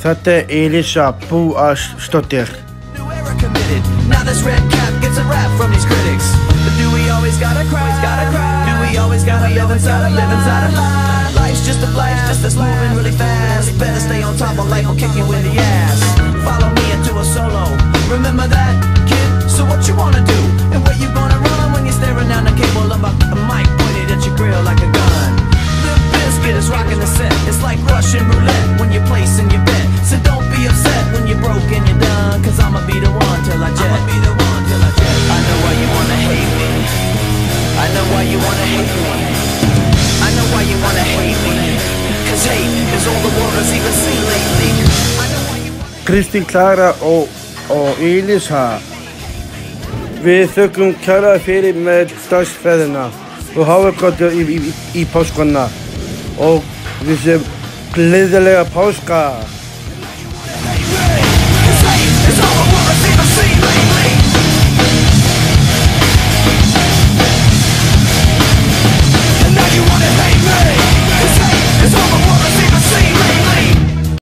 Þetta Elísa Búastóttir. Now this red cap gets a rap from these critics. But do we always gotta cry? Do we always gotta live inside a lie? Life's just a blast, that's moving really fast. Better stay on top or life will kick you in the ass. Follow me into a solo. Remember that, kid? So what you wanna do? And where you gonna run when you're staring down the cable of a mic pointed at your grill like a gun? Limp Bizkit is rocking the set. It's like Russian roulette when you're placing your bet. So don't be upset when you're broke and you're done, cause I'ma be the one till I jet. I know why you wanna hate me. I know why you wanna hate me. I know why you wanna hate me. Cause hate is all the world has even seen lately. Kristín Klara og Elísa, við þökkum kærlega fyrir með dagsferðina og hafa gott í páskana og við sem gleðilega páska.